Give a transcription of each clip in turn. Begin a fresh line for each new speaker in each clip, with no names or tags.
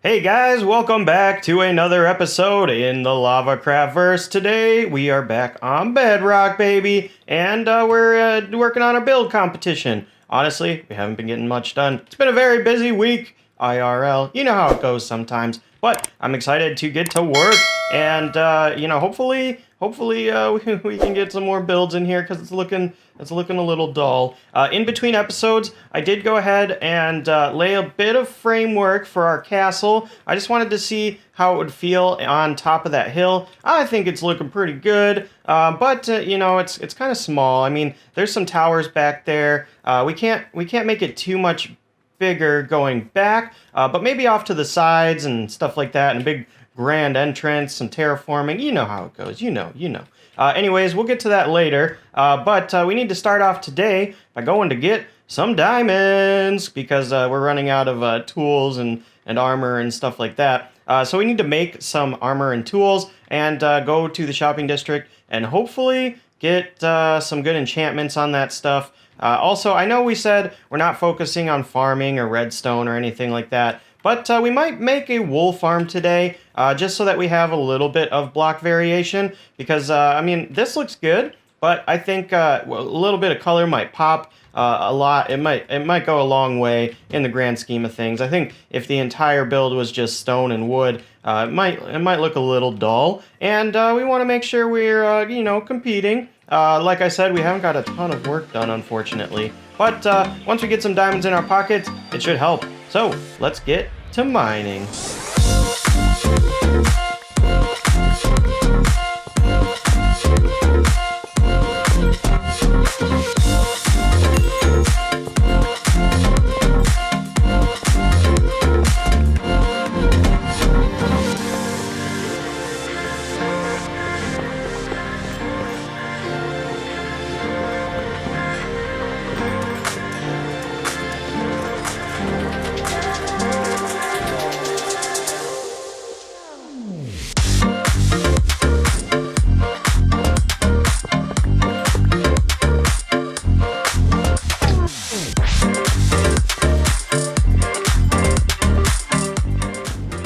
Hey guys, welcome back to another episode in the lavacraftverse. Today we are back on Bedrock, baby, and we're working on a build competition. Honestly, we haven't been getting much done. It's been a very busy week, IRL. You know how it goes sometimes, but I'm excited to get to work and hopefully we can get some more builds in here because it's looking a little dull. In between episodes, I did go ahead and lay a bit of framework for our castle. I just wanted to see how it would feel on top of that hill. I think it's looking pretty good, but it's kind of small. I mean, there's some towers back there. We can't make it too much bigger going back, but maybe off to the sides and stuff like that, and a big grand entrance, some terraforming. You know how it goes. You know. Anyways, we'll get to that later, but we need to start off today by going to get some diamonds because we're running out of tools and armor and stuff like that. So we need to make some armor and tools and go to the shopping district and hopefully get some good enchantments on that stuff. Also, I know we said we're not focusing on farming or redstone or anything like that, but we might make a wool farm today, just so that we have a little bit of block variation, because, I mean, this looks good, but I think a little bit of color might pop a lot. It might go a long way in the grand scheme of things. I think if the entire build was just stone and wood, it might look a little dull, and we want to make sure we're, competing. Like I said, we haven't got a ton of work done, unfortunately, but once we get some diamonds in our pockets, it should help. So let's get to mining.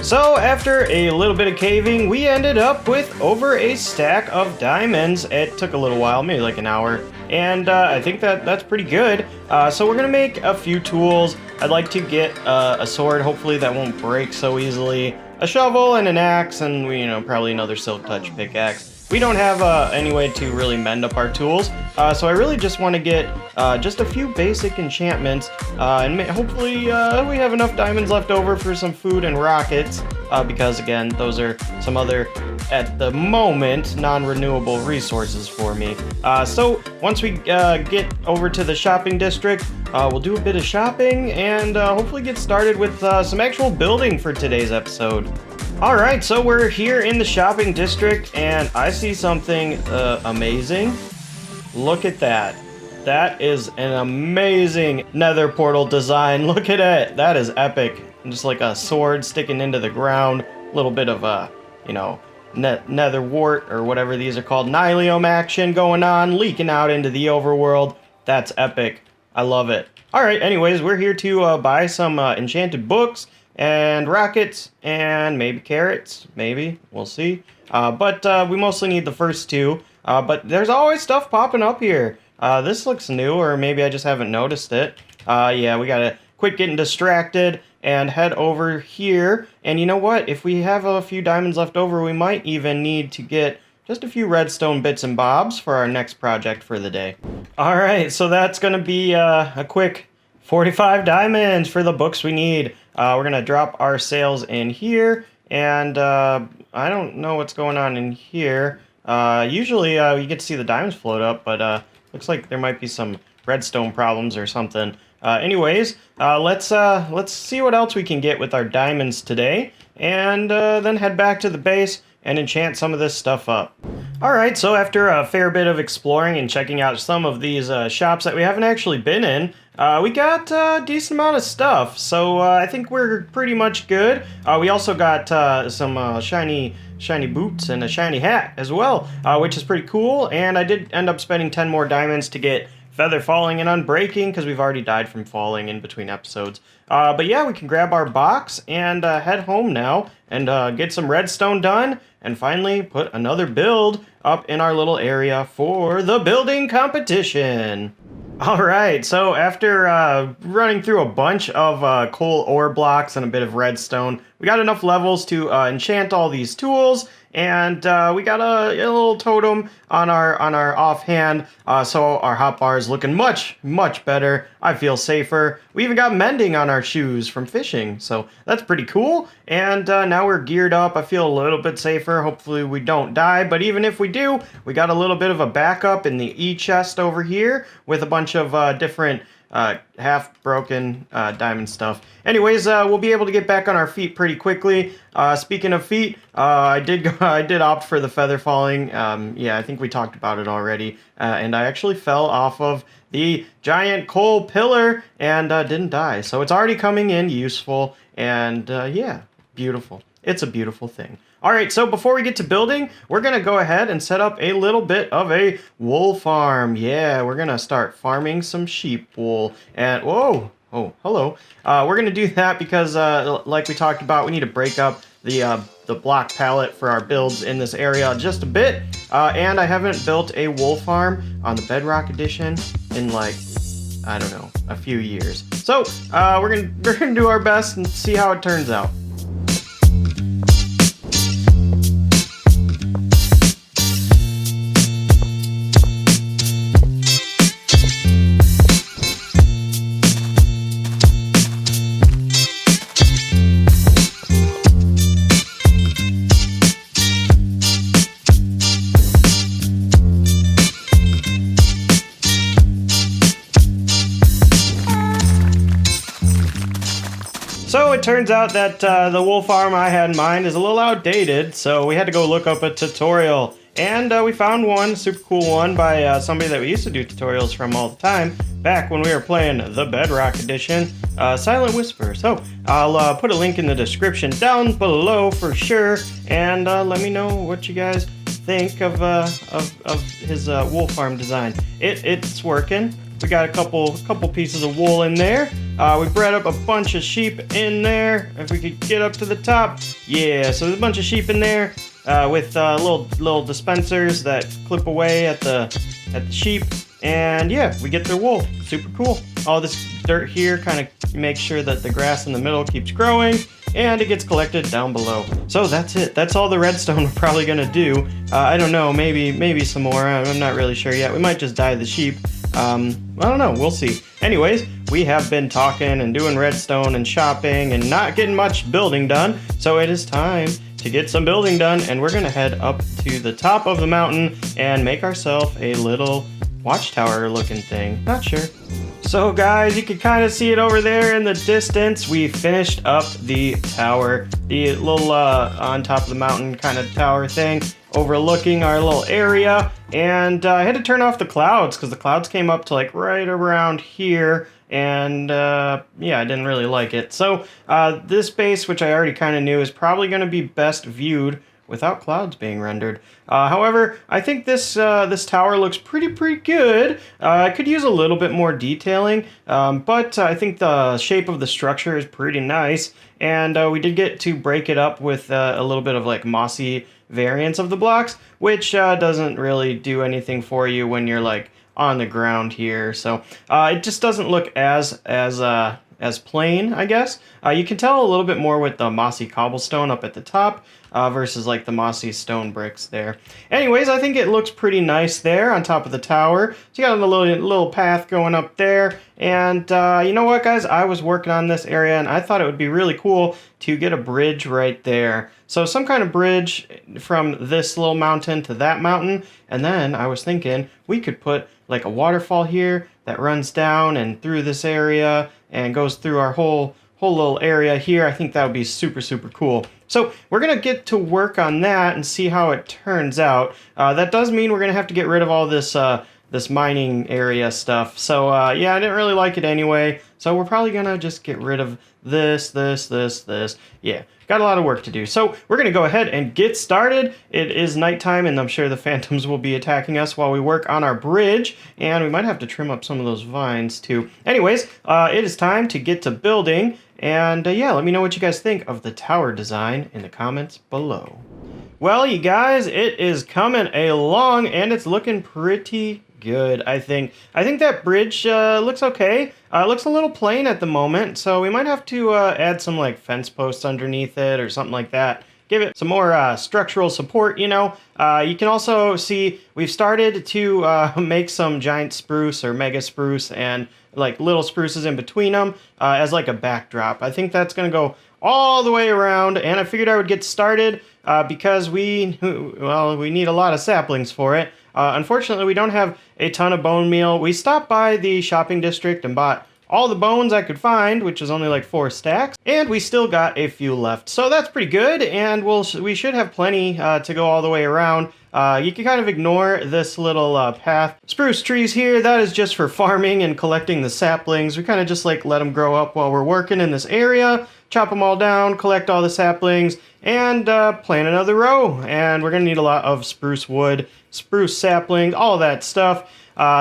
So after a little bit of caving, we ended up with over a stack of diamonds. It took a little while, maybe like an hour, and I think that's pretty good. So we're gonna make a few tools. I'd like to get a sword, hopefully that won't break so easily, a shovel and an axe, and probably another silk touch pickaxe. We don't have any way to really mend up our tools, so I really just want to get just a few basic enchantments, and hopefully we have enough diamonds left over for some food and rockets, because again, those are some other, at the moment, non-renewable resources for me. So once we get over to the shopping district, we'll do a bit of shopping and hopefully get started with some actual building for today's episode. Alright, so we're here in the shopping district, and I see something amazing. Look at that. That is an amazing nether portal design. Look at it. That is epic. Just like a sword sticking into the ground. A little bit of nether wart, or whatever these are called. Nylium action going on, leaking out into the overworld. That's epic. I love it. Alright, anyways, we're here to buy some enchanted books and rockets, and maybe carrots, maybe, we'll see. But we mostly need the first two, but there's always stuff popping up here. This looks new, or maybe I just haven't noticed it. Yeah, we gotta quit getting distracted and head over here. And you know what? If we have a few diamonds left over, we might even need to get just a few redstone bits and bobs for our next project for the day. Alright, so that's gonna be a quick 45 diamonds for the books we need. We're gonna drop our sales in here, and I don't know what's going on in here. Usually you get to see the diamonds float up, but looks like there might be some redstone problems or something. Anyways, let's see what else we can get with our diamonds today, and then head back to the base and enchant some of this stuff up. Alright, so after a fair bit of exploring and checking out some of these shops that we haven't actually been in, we got a decent amount of stuff, so I think we're pretty much good. We also got some shiny boots and a shiny hat as well, which is pretty cool, and I did end up spending 10 more diamonds to get feather falling and unbreaking because we've already died from falling in between episodes. But yeah, we can grab our box and head home now and get some redstone done and finally put another build up in our little area for the building competition. Alright, so after running through a bunch of coal ore blocks and a bit of redstone, we got enough levels to enchant all these tools, and we got a little totem on our offhand, so our hotbar is looking much better. I feel safer. We even got mending on our shoes from fishing, so that's pretty cool. And now we're geared up. I feel a little bit safer. Hopefully we don't die, but even if we do, we got a little bit of a backup in the E chest over here with a bunch of different half-broken diamond stuff. Anyways, we'll be able to get back on our feet pretty quickly. Speaking of feet, I did opt for the feather falling. Yeah, I think we talked about it already. And I actually fell off of the giant coal pillar and didn't die. So it's already coming in useful. And yeah, beautiful. It's a beautiful thing. All right, so before we get to building, we're going to go ahead and set up a little bit of a wool farm. Yeah, we're going to start farming some sheep wool. And, whoa, oh, hello. We're going to do that because, like we talked about, we need to break up the block palette for our builds in this area just a bit. And I haven't built a wool farm on the Bedrock edition in, like, I don't know, a few years. So, we're gonna do our best and see how it turns out. So it turns out that the wool farm I had in mind is a little outdated, so we had to go look up a tutorial. And we found one, super cool one, by somebody that we used to do tutorials from all the time, back when we were playing the Bedrock edition, Silent Whisperer. So I'll put a link in the description down below for sure, and let me know what you guys think of his wool farm design. It's working. We got a couple pieces of wool in there. We bred up a bunch of sheep in there. If we could get up to the top. Yeah, so there's a bunch of sheep in there with little dispensers that clip away at the sheep. And yeah, we get their wool. Super cool. All this dirt here kind of makes sure that the grass in the middle keeps growing and it gets collected down below. So that's it. That's all the redstone we're probably gonna do. I don't know, maybe some more. I'm not really sure yet. We might just dye the sheep. I don't know, we'll see. Anyways, we have been talking and doing redstone and shopping and not getting much building done, so it is time to get some building done, and we're gonna head up to the top of the mountain and make ourselves a little watchtower looking thing. Not sure. So guys, you can kind of see it over there in the distance. We finished up the tower, the little on top of the mountain kind of tower thing, overlooking our little area. And I had to turn off the clouds because the clouds came up to like right around here. And yeah, I didn't really like it. So this base, which I already kind of knew, is probably going to be best viewed without clouds being rendered. However, I think this tower looks pretty good. I could use a little bit more detailing, but I think the shape of the structure is pretty nice. And we did get to break it up with a little bit of like mossy variants of the blocks, which doesn't really do anything for you when you're like on the ground here. So it just doesn't look as plain, I guess. You can tell a little bit more with the mossy cobblestone up at the top versus like the mossy stone bricks there. Anyways, I think it looks pretty nice there on top of the tower. So you got a little path going up there. And you know what, guys? I was working on this area and I thought it would be really cool to get a bridge right there. So some kind of bridge from this little mountain to that mountain. And then I was thinking we could put like a waterfall here that runs down and through this area and goes through our whole little area here. I think that would be super cool. So we're going to get to work on that and see how it turns out. That does mean we're going to have to get rid of all this mining area stuff. So yeah, I didn't really like it anyway. So we're probably gonna just get rid of this. Yeah, got a lot of work to do. So we're gonna go ahead and get started. It is nighttime, and I'm sure the phantoms will be attacking us while we work on our bridge, and we might have to trim up some of those vines too. Anyways, it is time to get to building, and yeah, let me know what you guys think of the tower design in the comments below. Well, you guys, it is coming along, and it's looking pretty good, I think. I think that bridge looks okay. It looks a little plain at the moment, so we might have to add some like fence posts underneath it or something like that. Give it some more structural support, you know. You can also see we've started to make some giant spruce or mega spruce and like little spruces in between them as like a backdrop. I think that's gonna go all the way around, and I figured I would get started because we need a lot of saplings for it. Unfortunately, we don't have a ton of bone meal. We stopped by the shopping district and bought all the bones I could find, which is only like 4 stacks, and we still got a few left. So that's pretty good, and we should have plenty to go all the way around. You can kind of ignore this little path. Spruce trees here, that is just for farming and collecting the saplings. We kind of just like let them grow up while we're working in this area, chop them all down, collect all the saplings, and plant another row. And we're gonna need a lot of spruce wood, spruce saplings, all that stuff.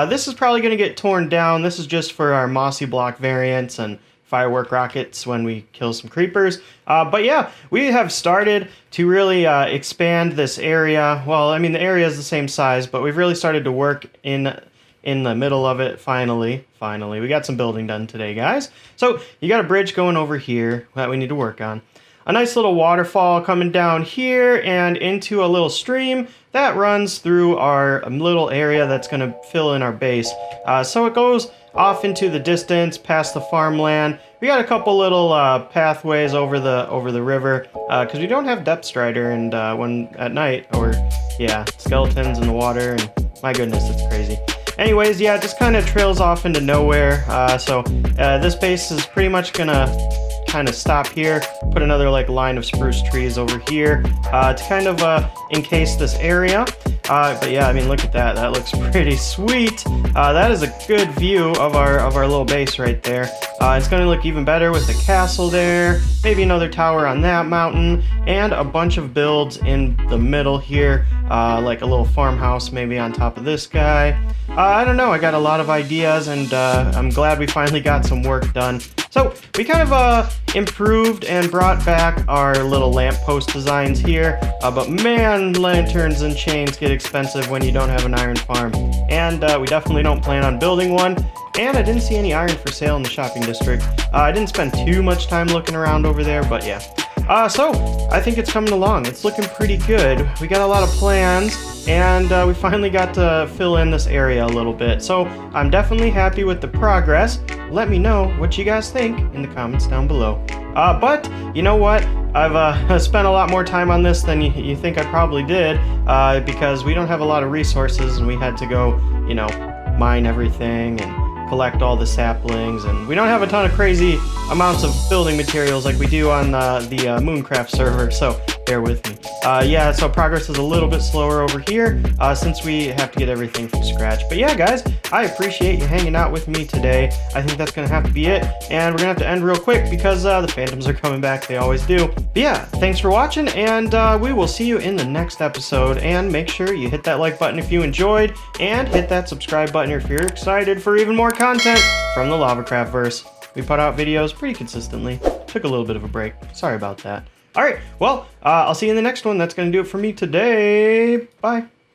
This is probably going to get torn down. This is just for our mossy block variants and firework rockets when we kill some creepers. But yeah, we have started to really expand this area. Well, I mean, the area is the same size, but we've really started to work in the middle of it. Finally, we got some building done today, guys. So you got a bridge going over here that we need to work on. A nice little waterfall coming down here and into a little stream that runs through our little area that's going to fill in our base. So it goes off into the distance past the farmland. We got a couple little pathways over the river because we don't have depth strider, and when at night, or yeah, skeletons in the water, and my goodness, it's crazy. Anyways, yeah, it just kind of trails off into nowhere. So this base is pretty much gonna kind of stop here, put another like line of spruce trees over here to kind of encase this area. But yeah, I mean, look at that. That looks pretty sweet. That is a good view of our little base right there. It's going to look even better with the castle there, maybe another tower on that mountain, and a bunch of builds in the middle here, like a little farmhouse maybe on top of this guy. I don't know. I got a lot of ideas, and I'm glad we finally got some work done. So we kind of improved and brought back our little lamppost designs here, but man, lanterns and chains get expensive when you don't have an iron farm, and we definitely don't plan on building one. And I didn't see any iron for sale in the shopping district. I didn't spend too much time looking around over there, but yeah. So I think it's coming along. It's looking pretty good. We got a lot of plans, and we finally got to fill in this area a little bit. So I'm definitely happy with the progress. Let me know what you guys think in the comments down below. But you know what? I've spent a lot more time on this than you think I probably did, because we don't have a lot of resources, and we had to go, you know, mine everything and collect all the saplings, and we don't have a ton of crazy amounts of building materials like we do on the Mooncraft server, so bear with me. Yeah, so progress is a little bit slower over here since we have to get everything from scratch. But yeah, guys, I appreciate you hanging out with me today. I think that's gonna have to be it, and we're gonna have to end real quick because the phantoms are coming back. They always do. But yeah, thanks for watching, and we will see you in the next episode. And make sure you hit that like button if you enjoyed, and hit that subscribe button if you're excited for even more content from the lavacraftverse. We put out videos pretty consistently. Took a little bit of a break. Sorry about that. All right, well, I'll see you in the next one. That's going to do it for me today. Bye.